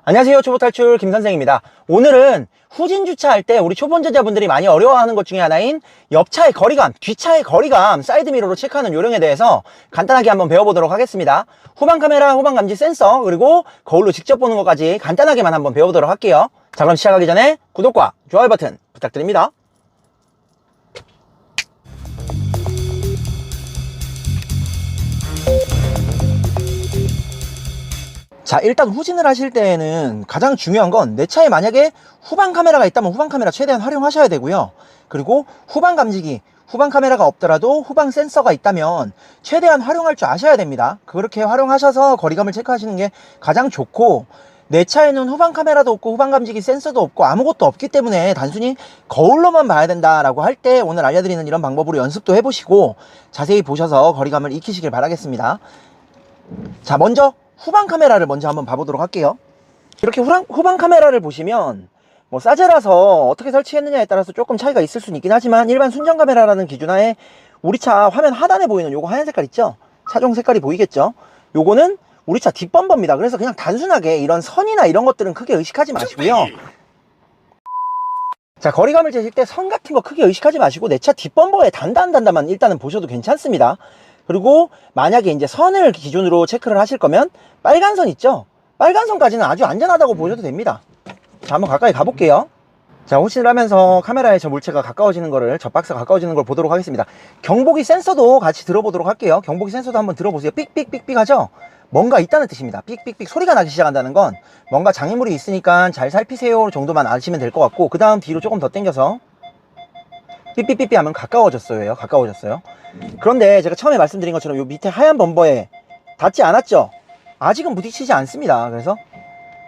안녕하세요. 초보탈출 김선생입니다. 오늘은 후진 주차할 때 우리 초보운전자분들이 많이 어려워하는 것 중에 하나인 옆차의 거리감, 뒷차의 거리감, 사이드미러로 체크하는 요령에 대해서 간단하게 한번 배워보도록 하겠습니다. 후방 카메라, 후방 감지 센서, 그리고 거울로 직접 보는 것까지 간단하게만 한번 배워보도록 할게요. 자, 그럼 시작하기 전에 구독과 좋아요 버튼 부탁드립니다. 자, 일단 후진을 하실 때에는 가장 중요한 건 내 차에 만약에 후방 카메라가 있다면 후방 카메라 최대한 활용하셔야 되고요. 그리고 후방 감지기, 후방 카메라가 없더라도 후방 센서가 있다면 최대한 활용할 줄 아셔야 됩니다. 그렇게 활용하셔서 거리감을 체크하시는 게 가장 좋고, 내 차에는 후방 카메라도 없고 후방 감지기 센서도 없고 아무것도 없기 때문에 단순히 거울로만 봐야 된다라고 할 때 오늘 알려드리는 이런 방법으로 연습도 해보시고 자세히 보셔서 거리감을 익히시길 바라겠습니다. 자, 먼저 후방 카메라를 먼저 한번 봐보도록 할게요. 이렇게 후방 카메라를 보시면 뭐 싸제라서 어떻게 설치했느냐에 따라서 조금 차이가 있을 수는 있긴 하지만, 일반 순정 카메라라는 기준하에 우리 차 화면 하단에 보이는 요거 하얀 색깔 있죠? 차종 색깔이 보이겠죠? 요거는 우리 차 뒷범버입니다. 그래서 그냥 단순하게 이런 선이나 이런 것들은 크게 의식하지 마시고요. 자, 거리감을 재실 때 선 같은 거 크게 의식하지 마시고 내 차 뒷범버의 단단만 일단은 보셔도 괜찮습니다. 그리고 만약에 이제 선을 기준으로 체크를 하실 거면 빨간 선 있죠? 빨간 선까지는 아주 안전하다고 보셔도 됩니다. 자, 한번 가까이 가볼게요. 자, 호신을 하면서 카메라에 저 물체가 가까워지는 거를, 저 박스가 가까워지는 걸 보도록 하겠습니다. 경보기 센서도 같이 들어보도록 할게요. 경보기 센서도 한번 들어보세요. 삑삑삑삑 하죠? 뭔가 있다는 뜻입니다. 삑삑삑 소리가 나기 시작한다는 건 뭔가 장애물이 있으니까 잘 살피세요 정도만 아시면 될 것 같고, 그 다음 뒤로 조금 더 당겨서 삐삐삐삐 하면 가까워졌어요. 가까워졌어요. 그런데 제가 처음에 말씀드린 것처럼 요 밑에 하얀 범버에 닿지 않았죠? 아직은 부딪히지 않습니다. 그래서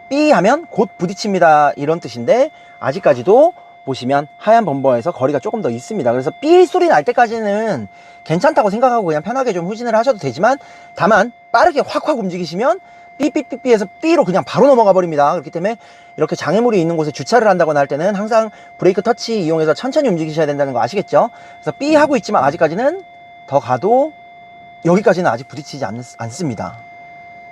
삐 하면 곧 부딪힙니다, 이런 뜻인데 아직까지도 보시면 하얀 범버에서 거리가 조금 더 있습니다. 그래서 삐 소리 날 때까지는 괜찮다고 생각하고 그냥 편하게 좀 후진을 하셔도 되지만, 다만 빠르게 확확 움직이시면 삐삐삐삐에서 삐로 그냥 바로 넘어가 버립니다. 그렇기 때문에 이렇게 장애물이 있는 곳에 주차를 한다거나 할 때는 항상 브레이크 터치 이용해서 천천히 움직이셔야 된다는 거 아시겠죠? 그래서 삐 하고 있지만 아직까지는 더 가도 여기까지는 아직 부딪히지 않습니다.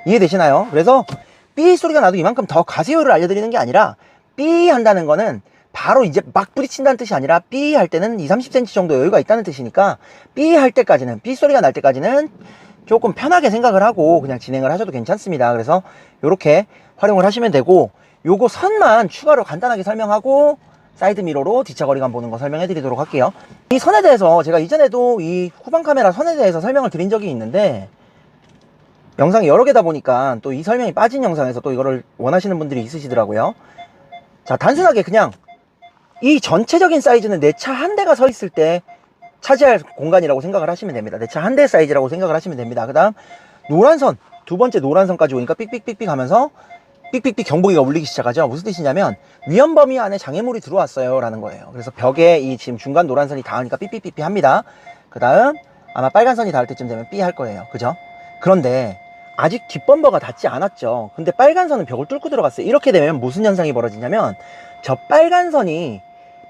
이해되시나요? 그래서 삐 소리가 나도 이만큼 더 가세요를 알려드리는 게 아니라, 삐 한다는 거는 바로 이제 막 부딪힌다는 뜻이 아니라 삐 할 때는 20-30cm 정도 여유가 있다는 뜻이니까, 삐 할 때까지는, 삐 소리가 날 때까지는 조금 편하게 생각을 하고 그냥 진행을 하셔도 괜찮습니다. 그래서 이렇게 활용을 하시면 되고, 요거 선만 추가로 간단하게 설명하고 사이드미러로 뒷차 거리감 보는 거 설명해 드리도록 할게요. 이 선에 대해서 제가 이전에도 이 후방 카메라 선에 대해서 설명을 드린 적이 있는데, 영상이 여러 개다 보니까 또 이 설명이 빠진 영상에서 또 이거를 원하시는 분들이 있으시더라고요. 자, 단순하게 그냥 이 전체적인 사이즈는 내 차 한 대가 서 있을 때 차지할 공간이라고 생각을 하시면 됩니다. 내 차 한 대 사이즈라고 생각을 하시면 됩니다. 그 다음 노란선, 두 번째 노란선까지 오니까 삑삑삑삑 하면서 삑삑삑 경보기가 울리기 시작하죠. 무슨 뜻이냐면 위험 범위 안에 장애물이 들어왔어요 라는 거예요. 그래서 벽에 이 지금 중간 노란선이 닿으니까 삑삑삑삑 합니다. 그 다음 아마 빨간선이 닿을 때쯤 되면 삐 할 거예요. 그죠? 그런데 아직 뒷범버가 닿지 않았죠. 근데 빨간선은 벽을 뚫고 들어갔어요. 이렇게 되면 무슨 현상이 벌어지냐면, 저 빨간선이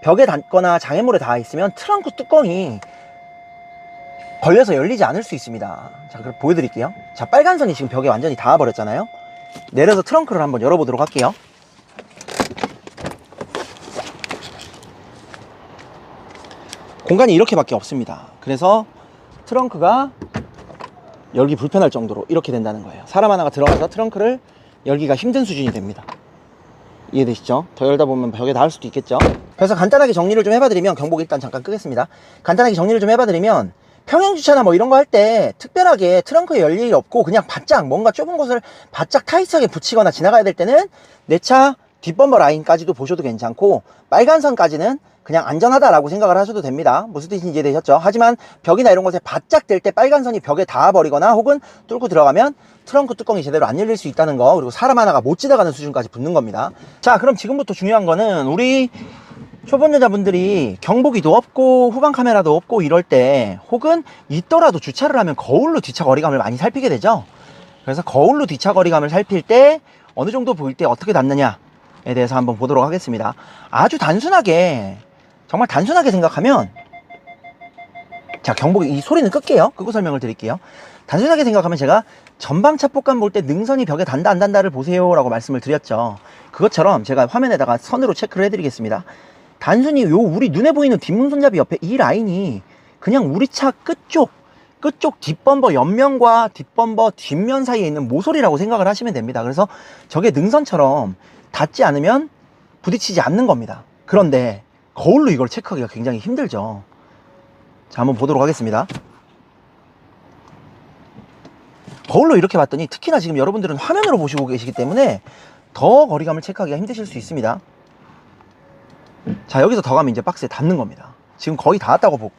벽에 닿거나 장애물에 닿아 있으면 트렁크 뚜껑이 걸려서 열리지 않을 수 있습니다. 자, 그럼 보여드릴게요. 자, 빨간선이 지금 벽에 완전히 닿아 버렸잖아요. 내려서 트렁크를 한번 열어보도록 할게요. 공간이 이렇게밖에 없습니다. 그래서 트렁크가 열기 불편할 정도로 이렇게 된다는 거예요. 사람 하나가 들어가서 트렁크를 열기가 힘든 수준이 됩니다. 이해되시죠? 더 열다 보면 벽에 닿을 수도 있겠죠? 그래서 간단하게 정리를 좀 해봐드리면, 경보기 일단 잠깐 끄겠습니다. 간단하게 정리를 좀 해봐드리면, 평행주차나 뭐 이런 거 할 때 특별하게 트렁크에 열 일이 없고 그냥 바짝 뭔가 좁은 곳을 바짝 타이트하게 붙이거나 지나가야 될 때는 내 차 뒷범버 라인까지도 보셔도 괜찮고, 빨간 선까지는 그냥 안전하다라고 생각을 하셔도 됩니다. 무슨 뜻인지 이해되셨죠? 하지만 벽이나 이런 곳에 바짝 댈 때 빨간 선이 벽에 닿아버리거나 혹은 뚫고 들어가면 트렁크 뚜껑이 제대로 안 열릴 수 있다는 거, 그리고 사람 하나가 못 지나가는 수준까지 붙는 겁니다. 자, 그럼 지금부터 중요한 거는, 우리 초보운전자분들이 경보기도 없고 후방 카메라도 없고 이럴 때, 혹은 있더라도 주차를 하면 거울로 뒷차 거리감을 많이 살피게 되죠. 그래서 거울로 뒷차 거리감을 살필 때 어느 정도 보일 때 어떻게 닿느냐에 대해서 한번 보도록 하겠습니다. 아주 단순하게, 정말 단순하게 생각하면 자, 경보기 이 소리는 끌게요. 끄고 설명을 드릴게요. 단순하게 생각하면 제가 전방 차폭감 볼 때 능선이 벽에 단다 안 단다를 보세요 라고 말씀을 드렸죠. 그것처럼 제가 화면에다가 선으로 체크를 해드리겠습니다. 단순히 요 우리 눈에 보이는 뒷문 손잡이 옆에 이 라인이 그냥 우리 차 끝쪽 뒷범버 옆면과 뒷범버 뒷면 사이에 있는 모서리라고 생각을 하시면 됩니다. 그래서 저게 능선처럼 닿지 않으면 부딪히지 않는 겁니다. 그런데 거울로 이걸 체크하기가 굉장히 힘들죠. 자, 한번 보도록 하겠습니다. 거울로 이렇게 봤더니 특히나 지금 여러분들은 화면으로 보시고 계시기 때문에 더 거리감을 체크하기가 힘드실 수 있습니다. 자, 여기서 더 가면 이제 박스에 닿는 겁니다. 지금 거의 닿았다고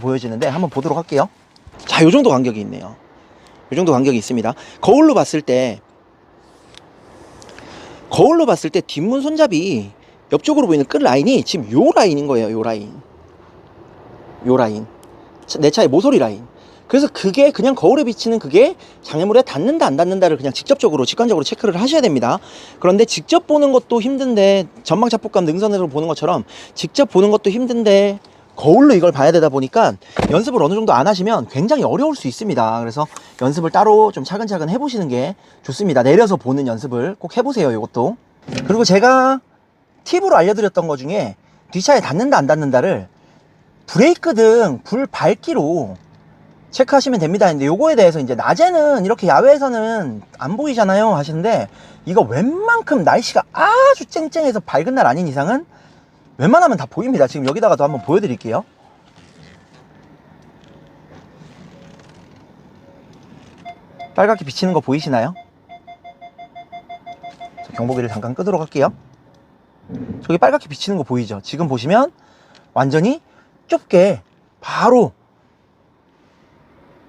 보여지는데 한번 보도록 할게요. 자, 요 정도 간격이 있네요. 요 정도 간격이 있습니다. 거울로 봤을 때 뒷문 손잡이 옆쪽으로 보이는 끝 라인이 지금 요 라인인 거예요. 요 라인. 내 차의 모서리 라인. 그래서 그게 그냥 거울에 비치는 그게 장애물에 닿는다 안 닿는다를 그냥 직관적으로 체크를 하셔야 됩니다. 그런데 직접 보는 것도 힘든데, 전방 차폭감 능선으로 보는 것처럼 직접 보는 것도 힘든데 거울로 이걸 봐야 되다 보니까 연습을 어느 정도 안 하시면 굉장히 어려울 수 있습니다. 그래서 연습을 따로 좀 차근차근 해보시는 게 좋습니다. 내려서 보는 연습을 꼭 해보세요. 이것도. 그리고 제가 팁으로 알려드렸던 것 중에 뒷차에 닿는다 안 닿는다를 브레이크 등 불 밝기로 체크하시면 됩니다. 근데 요거에 대해서 이제 낮에는 이렇게 야외에서는 안 보이잖아요 하시는데, 이거 웬만큼 날씨가 아주 쨍쨍해서 밝은 날 아닌 이상은 웬만하면 다 보입니다. 지금 여기다가도 한번 보여드릴게요. 빨갛게 비치는 거 보이시나요? 경보기를 잠깐 끄도록 할게요. 저기 빨갛게 비치는 거 보이죠? 지금 보시면 완전히 좁게 바로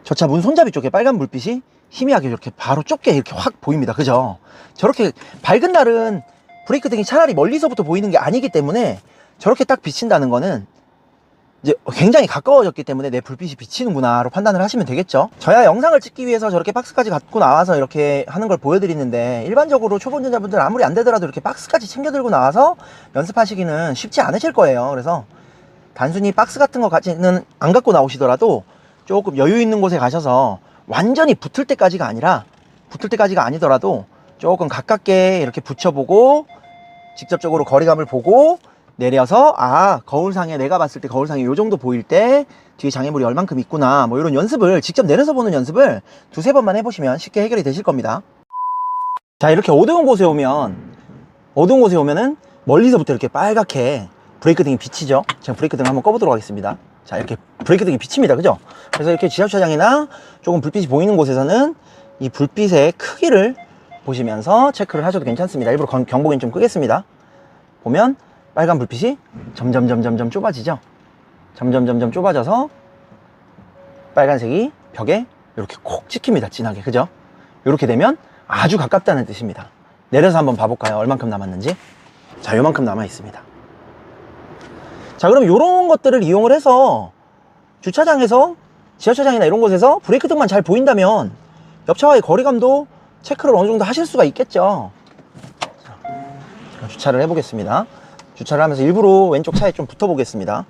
저 차 문 손잡이 쪽에 빨간 불빛이 희미하게 이렇게 바로 좁게 이렇게 확 보입니다. 그죠? 저렇게 밝은 날은 브레이크 등이 차라리 멀리서부터 보이는 게 아니기 때문에 저렇게 딱 비친다는 거는 이제 굉장히 가까워졌기 때문에 내 불빛이 비치는구나로 판단을 하시면 되겠죠. 저야 영상을 찍기 위해서 저렇게 박스까지 갖고 나와서 이렇게 하는 걸 보여드리는데, 일반적으로 초보 운전자분들 아무리 안 되더라도 이렇게 박스까지 챙겨 들고 나와서 연습하시기는 쉽지 않으실 거예요. 그래서 단순히 박스 같은 거까지는 안 갖고 나오시더라도 조금 여유 있는 곳에 가셔서 완전히 붙을 때까지가 아니더라도 조금 가깝게 이렇게 붙여보고 직접적으로 거리감을 보고 내려서, 아, 거울상에 내가 봤을 때 거울상에 요 정도 보일 때 뒤에 장애물이 얼만큼 있구나, 뭐 이런 연습을 직접 내려서 보는 연습을 두세 번만 해보시면 쉽게 해결이 되실 겁니다. 자, 이렇게 어두운 곳에 오면은 멀리서부터 이렇게 빨갛게 브레이크 등이 비치죠. 제가 브레이크 등 한번 꺼보도록 하겠습니다. 자, 이렇게 브레이크 등이 비칩니다. 그죠? 그래서 이렇게 지하주차장이나 조금 불빛이 보이는 곳에서는 이 불빛의 크기를 보시면서 체크를 하셔도 괜찮습니다. 일부러 경보기는 좀 끄겠습니다. 보면 빨간 불빛이 점점 좁아지죠. 점점 좁아져서 빨간색이 벽에 이렇게 콕 찍힙니다. 진하게. 그죠? 이렇게 되면 아주 가깝다는 뜻입니다. 내려서 한번 봐볼까요? 얼만큼 남았는지. 자, 요만큼 남아 있습니다. 자, 그럼 이런 것들을 이용을 해서 주차장에서, 지하주차장이나 이런 곳에서 브레이크 등만 잘 보인다면 옆차와의 거리감도 체크를 어느 정도 하실 수가 있겠죠. 자, 주차를 해보겠습니다. 주차를 하면서 일부러 왼쪽 차에 좀 붙어 보겠습니다.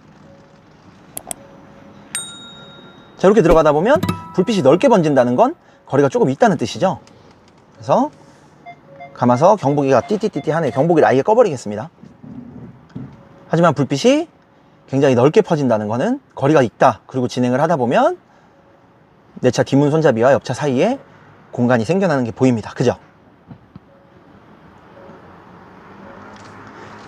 자, 이렇게 들어가다 보면 불빛이 넓게 번진다는 건 거리가 조금 있다는 뜻이죠. 그래서 감아서 경보기가 띠띠띠띠 하네. 경보기를 아예 꺼버리겠습니다. 하지만 불빛이 굉장히 넓게 퍼진다는 거는 거리가 있다. 그리고 진행을 하다 보면 내 차 뒷문 손잡이와 옆차 사이에 공간이 생겨나는 게 보입니다. 그죠?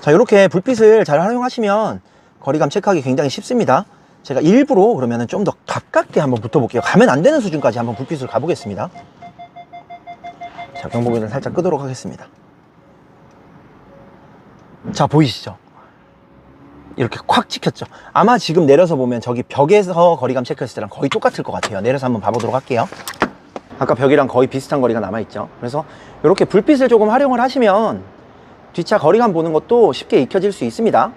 자, 이렇게 불빛을 잘 활용하시면 거리감 체크하기 굉장히 쉽습니다. 제가 일부러 그러면은 좀 더 가깝게 한번 붙어 볼게요. 가면 안 되는 수준까지 한번 불빛을 가보겠습니다. 자, 경보기를 살짝 끄도록 하겠습니다. 자, 보이시죠? 이렇게 콱 찍혔죠. 아마 지금 내려서 보면 저기 벽에서 거리감 체크했을 때랑 거의 똑같을 것 같아요. 내려서 한번 봐보도록 할게요. 아까 벽이랑 거의 비슷한 거리가 남아있죠. 그래서 이렇게 불빛을 조금 활용을 하시면 뒷차 거리감 보는 것도 쉽게 익혀질 수 있습니다.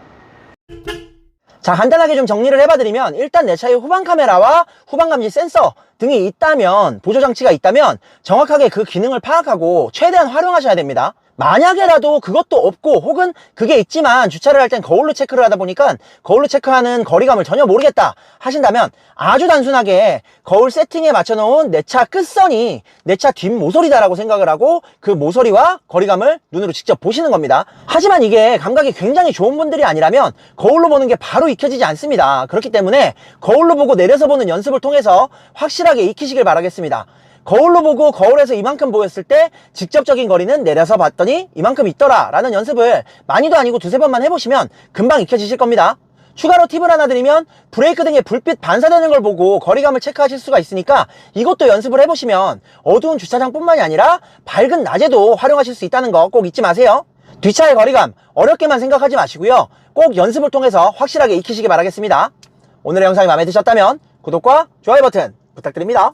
자, 간단하게 좀 정리를 해봐드리면, 일단 내 차에 후방 카메라와 후방 감지 센서 등이 있다면, 보조 장치가 있다면 정확하게 그 기능을 파악하고 최대한 활용하셔야 됩니다. 만약에라도 그것도 없고 혹은 그게 있지만 주차를 할 땐 거울로 체크를 하다 보니까 거울로 체크하는 거리감을 전혀 모르겠다 하신다면 아주 단순하게 거울 세팅에 맞춰 놓은 내 차 끝선이 내 차 뒷모서리다라고 생각을 하고 그 모서리와 거리감을 눈으로 직접 보시는 겁니다. 하지만 이게 감각이 굉장히 좋은 분들이 아니라면 거울로 보는 게 바로 익혀지지 않습니다. 그렇기 때문에 거울로 보고 내려서 보는 연습을 통해서 확실하게 익히시길 바라겠습니다. 거울로 보고 거울에서 이만큼 보였을 때 직접적인 거리는 내려서 봤더니 이만큼 있더라 라는 연습을 많이도 아니고 두세 번만 해보시면 금방 익혀지실 겁니다. 추가로 팁을 하나 드리면 브레이크 등의 불빛 반사되는 걸 보고 거리감을 체크하실 수가 있으니까 이것도 연습을 해보시면 어두운 주차장 뿐만이 아니라 밝은 낮에도 활용하실 수 있다는 거 꼭 잊지 마세요. 뒷차의 거리감 어렵게만 생각하지 마시고요, 꼭 연습을 통해서 확실하게 익히시기 바라겠습니다. 오늘의 영상이 마음에 드셨다면 구독과 좋아요 버튼 부탁드립니다.